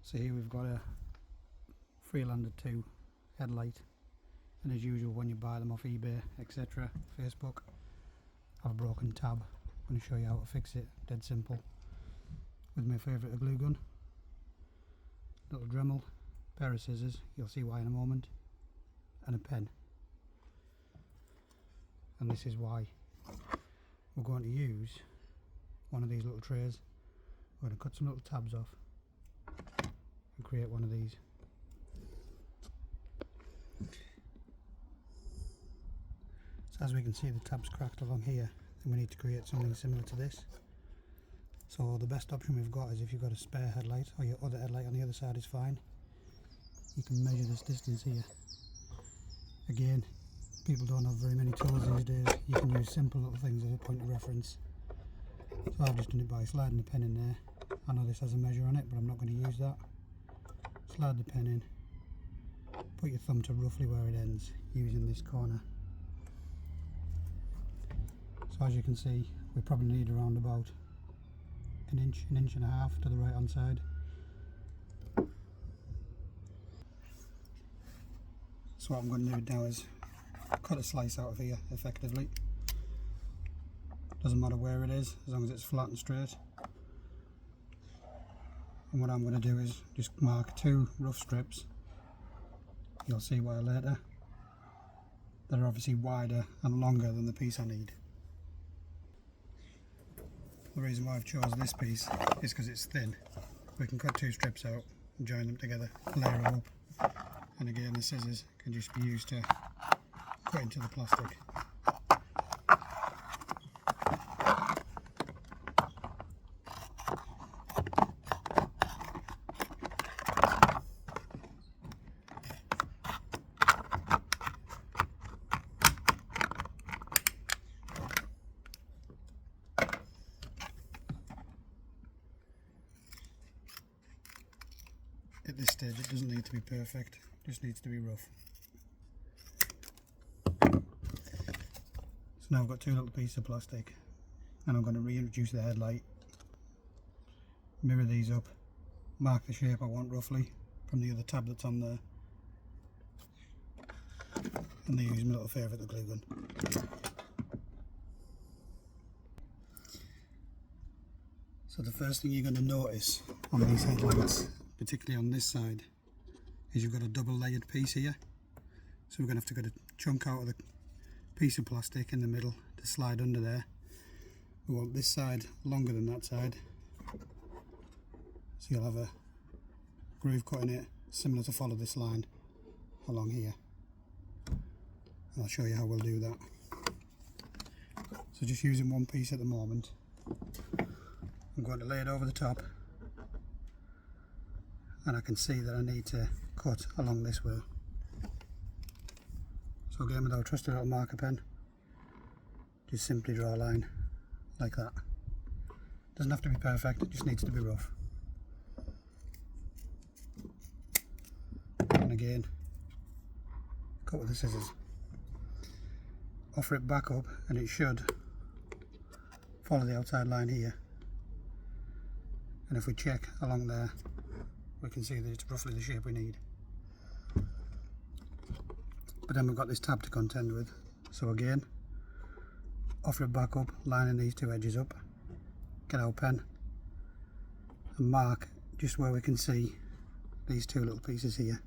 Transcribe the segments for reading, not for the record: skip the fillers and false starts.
So here we've got a Freelander 2 headlight, and as usual when you buy them off eBay, etc., Facebook, I've a broken tab. I'm going to show you how to fix it, dead simple, with my favourite glue gun, little Dremel, pair of scissors, you'll see why in a moment, and a pen. And this is why we're going to use one of these little trays. We're going to cut some little tabs off and create one of these. So as we can see, the tab's cracked along here, and we need to create something similar to this. So the best option we've got is, if you've got a spare headlight, or your other headlight on the other side is fine, you can measure this distance here. Again, people don't have very many tools these days. You can use simple little things as a point of reference. So I've just done it by sliding the pen in there. I know this has a measure on it, but I'm not going to use that. Slide the pen in, put your thumb to roughly where it ends using this corner. So as you can see, we probably need around about an inch and a half to the right hand side. So what I'm going to do now is cut a slice out of here effectively. Doesn't matter where it is, as long as it's flat and straight. And what I'm going to do is just mark two rough strips. You'll see why later. They're obviously wider and longer than the piece I need. The reason why I've chosen this piece is because it's thin. We can cut two strips out and join them together, layer them up. And again, the scissors can just be used to cut into the plastic. At this stage it doesn't need to be perfect, it just needs to be rough. So now I've got two little pieces of plastic, and I'm going to reintroduce the headlight, mirror these up, mark the shape I want roughly from the other tab that's on there, and then use my little favourite, the glue gun. So the first thing you're going to notice on these headlights, particularly on this side, is you've got a double layered piece here. So we're going to have to get a chunk out of the piece of plastic in the middle to slide under there. We want this side longer than that side, so you'll have a groove cut in it similar to follow this line along here, and I'll show you how we'll do that. So just using one piece at the moment, I'm going to lay it over the top, and I can see that I need to cut along this way. So again, with our trusty little marker pen, just simply draw a line like that. Doesn't have to be perfect, it just needs to be rough. And again, cut with the scissors. Offer it back up, and it should follow the outside line here. And if we check along there, we can see that it's roughly the shape we need. But then we've got this tab to contend with. So again, offer it back up, lining these two edges up, get our pen and mark just where we can see these two little pieces here.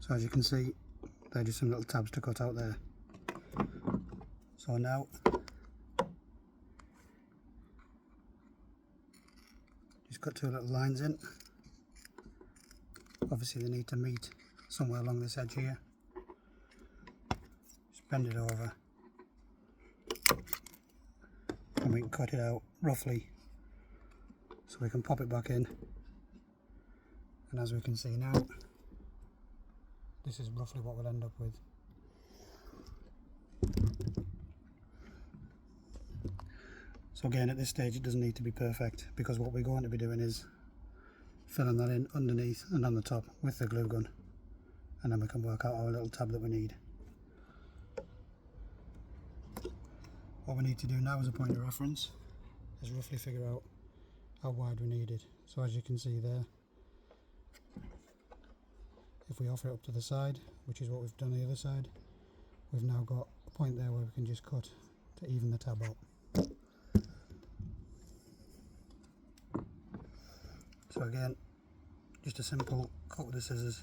So as you can see, they're just some little tabs to cut out there. So now, just cut two little lines in. Obviously they need to meet somewhere along this edge here. Just bend it over, and we can cut it out roughly so we can pop it back in. And as we can see now, this is roughly what we'll end up with. So again, at this stage it doesn't need to be perfect, because what we're going to be doing is filling that in underneath and on the top with the glue gun, and then we can work out our little tab that we need. What we need to do now as a point of reference is roughly figure out how wide we need it. So as you can see there, if we offer it up to the side, which is what we've done on the other side, we've now got a point there where we can just cut to even the tab out. So again, just a simple cut with the scissors.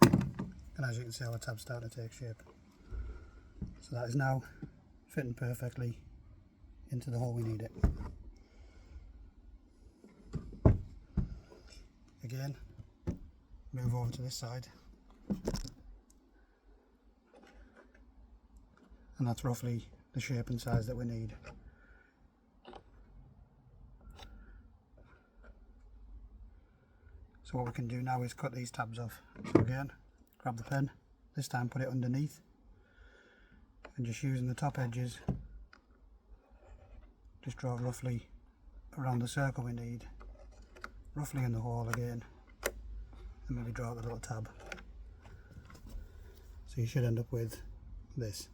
And as you can see, our tab's starting to take shape. So that is now fitting perfectly into the hole we need it. Again, move over to this side, and that's roughly the shape and size that we need. So what we can do now is cut these tabs off. So again, grab the pen, this time put it underneath, and just using the top edges, just draw roughly around the circle we need, roughly in the hole again, and maybe draw out the little tab. So you should end up with this.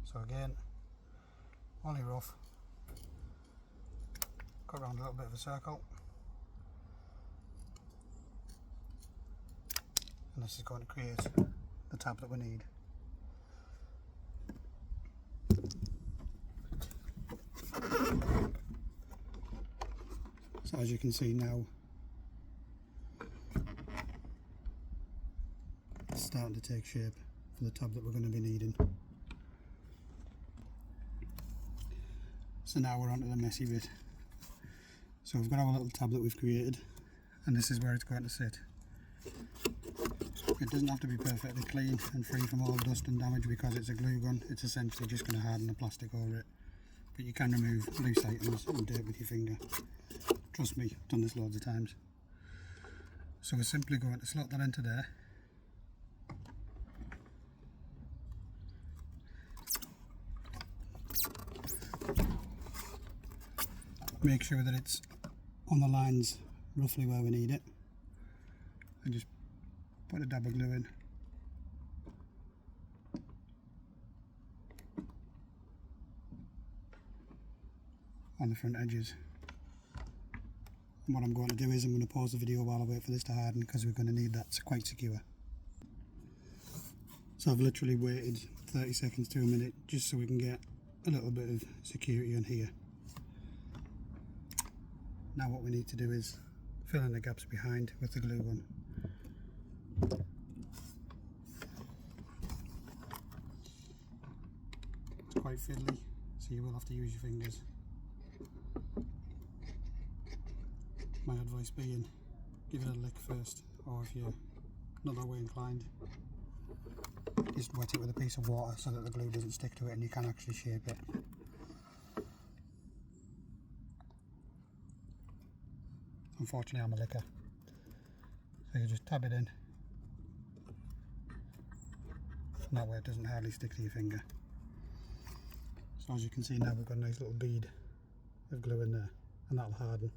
So again, only rough, cut around a little bit of a circle, and this is going to create the tab that we need. So as you can see now, it's starting to take shape for the tab that we're going to be needing. So now we're on to the messy bit. So we've got our little tab that we've created, and this is where it's going to sit. It doesn't have to be perfectly clean and free from all dust and damage because it's a glue gun. It's essentially just going to harden the plastic over it. But you can remove loose items and dirt with your finger. Trust me, I've done this loads of times. So we're simply going to slot that into there. Make sure that it's on the lines roughly where we need it, and just put a dab of glue in. On the front edges. And what I'm going to do is I'm going to pause the video while I wait for this to harden, because we're going to need that quite secure. So I've literally waited 30 seconds to a minute just so we can get a little bit of security on here. Now what we need to do is fill in the gaps behind with the glue gun. It's quite fiddly, so you will have to use your fingers. My advice being, give it a lick first, or if you're not that way inclined, just wet it with a piece of water so that the glue doesn't stick to it and you can actually shape it. Unfortunately I'm a licker, so you just tab it in, and that way it doesn't hardly stick to your finger. So as you can see now, we've got a nice little bead of glue in there, and that'll harden.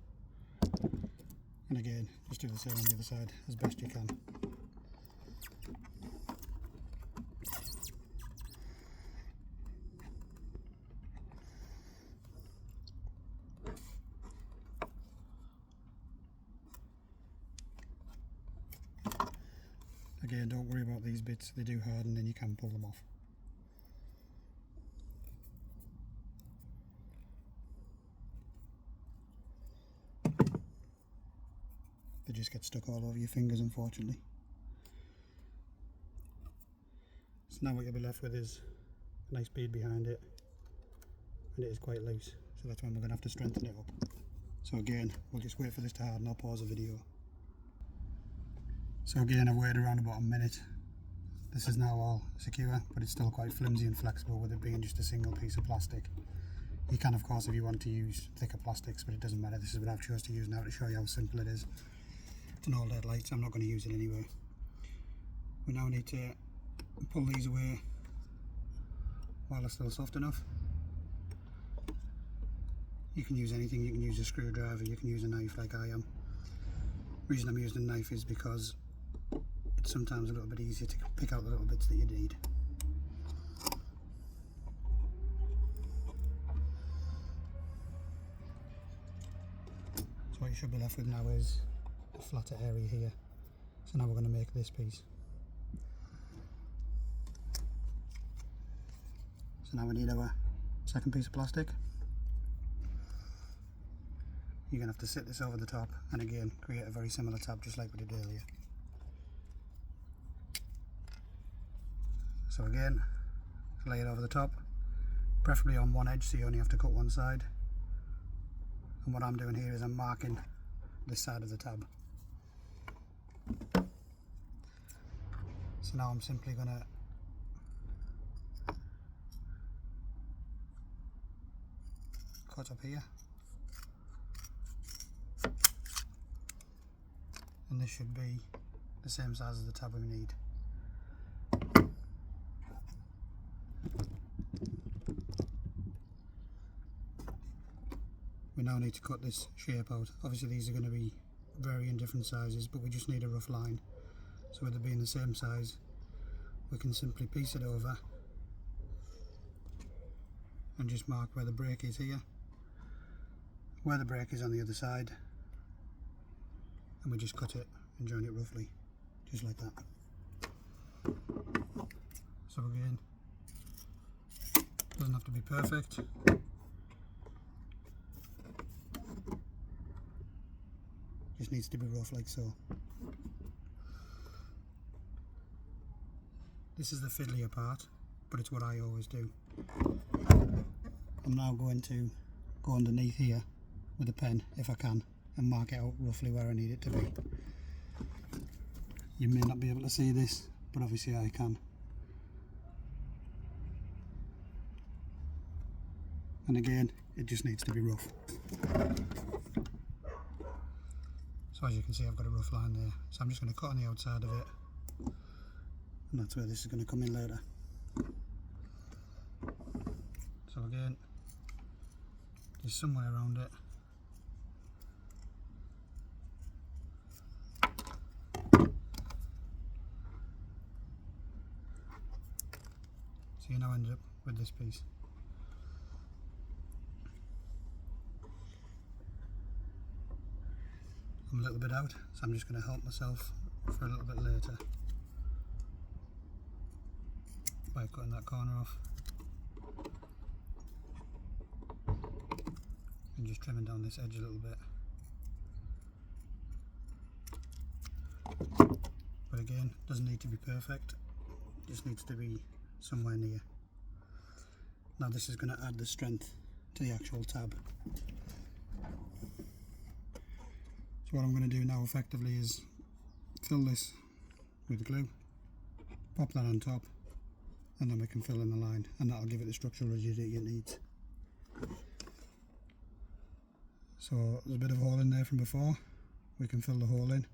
And again, just do the same on the other side as best you can. Again, don't worry about these bits, they do harden and you can pull them off. They just get stuck all over your fingers, unfortunately. So now what you'll be left with is a nice bead behind it, and it is quite loose, so that's when we're going to have to strengthen it up. So again, we'll just wait for this to harden. I'll pause the video. So again, I've waited around about a minute. This is now all secure, but it's still quite flimsy and flexible with it being just a single piece of plastic. You can, of course, if you want to use thicker plastics, but it doesn't matter. This is what I've chosen to use now to show you how simple it is. It's an old headlight, so I'm not going to use it anyway. We now need to pull these away while they're still soft enough. You can use anything, you can use a screwdriver, you can use a knife like I am. The reason I'm using a knife is because it's sometimes a little bit easier to pick out the little bits that you need. So what you should be left with now is a flatter area here. So now we're going to make this piece. So now we need our second piece of plastic. You're going to have to sit this over the top and again create a very similar tab just like we did earlier. So again, lay it over the top, preferably on one edge so you only have to cut one side. And what I'm doing here is I'm marking this side of the tab. So now I'm simply going to cut up here. And this should be the same size as the tab we need. We now need to cut this shape out. Obviously these are going to be varying different sizes, but we just need a rough line. So with it being the same size, we can simply piece it over and just mark where the break is here, where the break is on the other side, and we just cut it and join it roughly, just like that. So again, doesn't have to be perfect. Just needs to be rough like so. This is the fiddlier part, but it's what I always do. I'm now going to go underneath here with a pen, if I can, and mark it out roughly where I need it to be. You may not be able to see this, but obviously I can. And again, it just needs to be rough. So as you can see, I've got a rough line there. So I'm just going to cut on the outside of it, and that's where this is going to come in later. So again, just somewhere around it. So you now end up with this piece. I'm a little bit out, so I'm just going to help myself for a little bit later by cutting that corner off and just trimming down this edge a little bit. But again, doesn't need to be perfect, just needs to be somewhere near. Now this is going to add the strength to the actual tab. So what I'm going to do now effectively is fill this with glue, pop that on top, and then we can fill in the line, and that'll give it the structural rigidity it needs. So there's a bit of a hole in there from before, we can fill the hole in,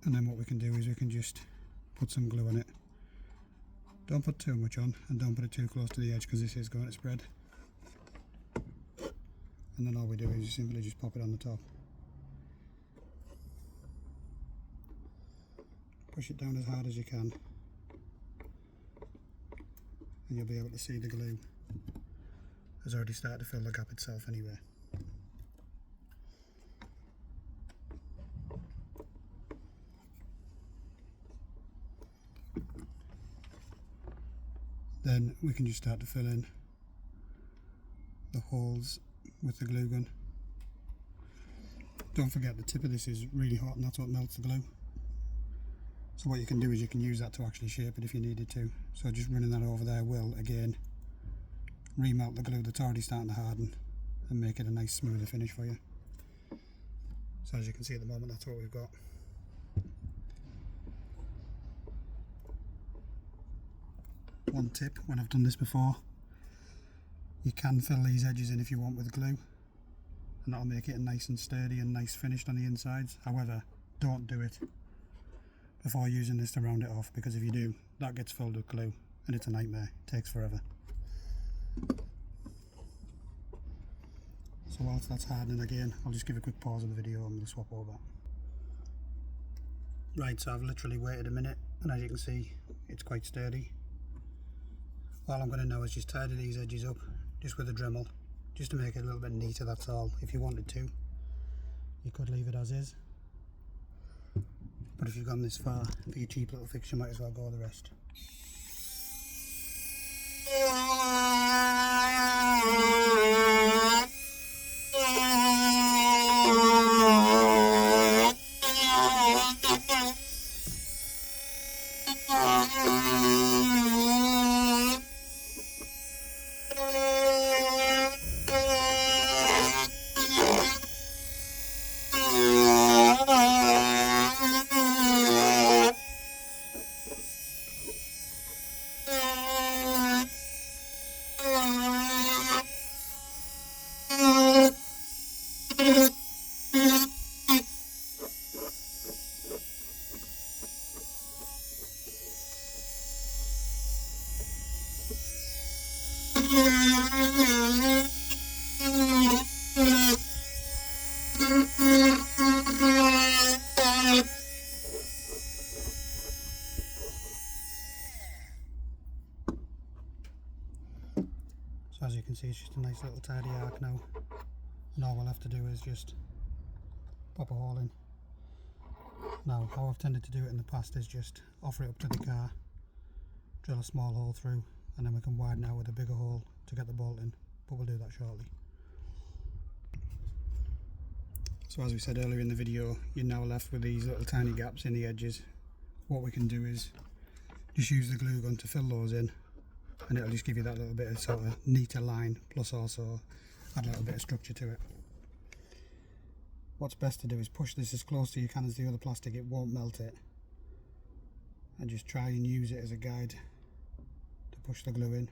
and then what we can do is we can just put some glue on it. Don't put too much on, and don't put it too close to the edge because this is going to spread. And then all we do is simply just pop it on the top. Push it down as hard as you can, and you'll be able to see the glue has already started to fill the gap itself anyway. Then we can just start to fill in the holes with the glue gun. Don't forget the tip of this is really hot, and that's what melts the glue. So what you can do is you can use that to actually shape it if you needed to. So just running that over there will again remelt the glue that's already starting to harden and make it a nice smoother finish for you. So as you can see at the moment, that's what we've got. One tip, when I've done this before, you can fill these edges in if you want with glue, and that'll make it nice and sturdy and nice finished on the insides. However, don't do it before using this to round it off, because if you do, that gets filled with glue and it's a nightmare, it takes forever. So whilst that's hardening again, I'll just give a quick pause of the video and we'll swap over. Right, so I've literally waited a minute, and as you can see, it's quite sturdy. All I'm going to now is just tidy these edges up, just with a Dremel, just to make it a little bit neater, that's all. If you wanted to, you could leave it as is. But if you've gone this far, for your cheap little fix, you might as well go the rest. So as you can see, it's just a nice little tidy arc now, and all we'll have to do is just pop a hole in. Now how I've tended to do it in the past is just offer it up to the car, drill a small hole through, and then we can widen out with a bigger hole to get the bolt in, but we'll do that shortly. So as we said earlier in the video, you're now left with these little tiny gaps in the edges. What we can do is just use the glue gun to fill those in, and it'll just give you that little bit of sort of neater line, plus also add a little bit of structure to it. What's best to do is push this as close to you can as the other plastic, it won't melt it, and just try and use it as a guide to push the glue in.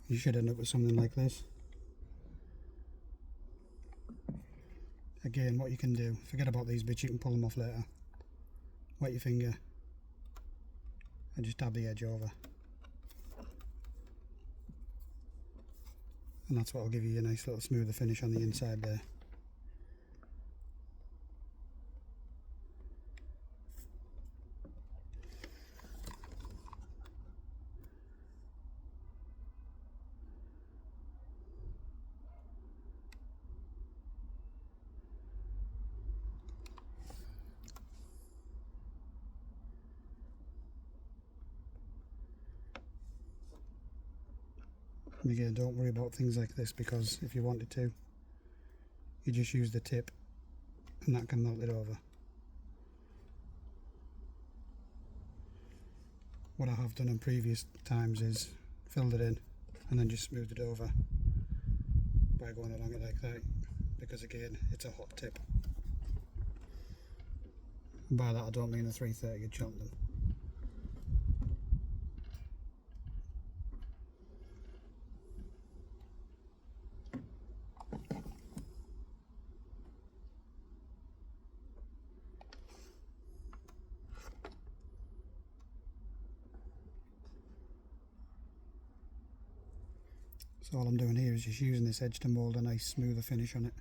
You should end up with something like this. Again, what you can do, forget about these bits, you can pull them off later. Wet your finger and just dab the edge over, and that's what will give you a nice little smoother finish on the inside there. And again, don't worry about things like this, because if you wanted to, you just use the tip and that can melt it over. What I have done in previous times is filled it in and then just smoothed it over by going along it like that, because again, it's a hot tip. And by that I don't mean the 330 at Cheltenham. So all I'm doing here is just using this edge to mould a nice smoother finish on it.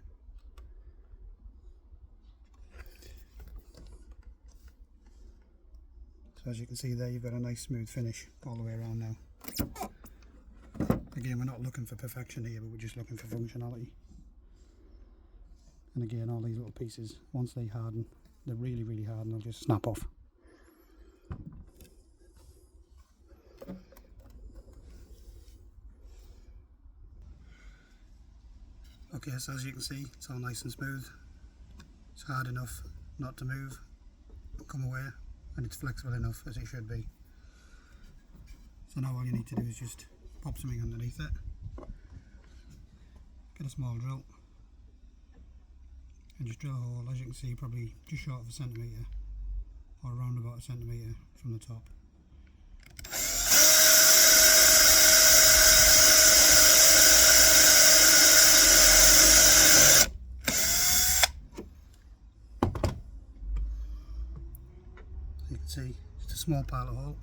So as you can see there, you've got a nice smooth finish all the way around now. Again, we're not looking for perfection here, but we're just looking for functionality. And again, all these little pieces, once they harden, they're really, really hard and they'll just snap off. Okay, so as you can see, it's all nice and smooth. It's hard enough not to move, come away, and it's flexible enough as it should be. So now all you need to do is just pop something underneath it, get a small drill, and just drill a hole, as you can see, probably just short of a centimetre, or around about a centimetre from the top. You can see it's a small pilot hole.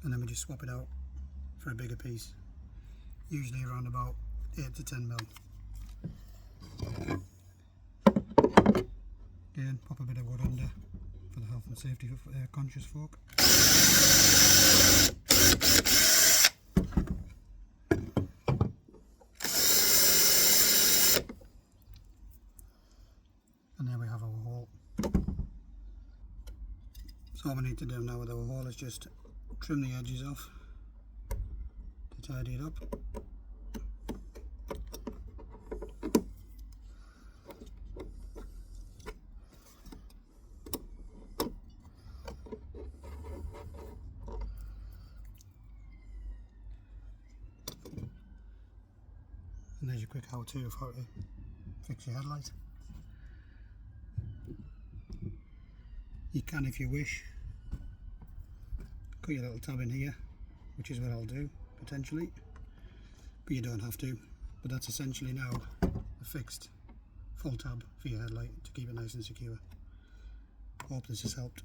and then we just swap it out for a bigger piece, usually around about 8 to 10 mil. Again, pop a bit of wood under for the health and safety of conscious folk. And there we have our hole. So all we need to do now with our hole is just trim the edges off to tidy it up. And there's your quick how-to of how to fix your headlight. You can, if you wish, cut your little tab in here, which is what I'll do potentially, but you don't have to. But that's essentially now a fixed full tab for your headlight to keep it nice and secure. Hope this has helped.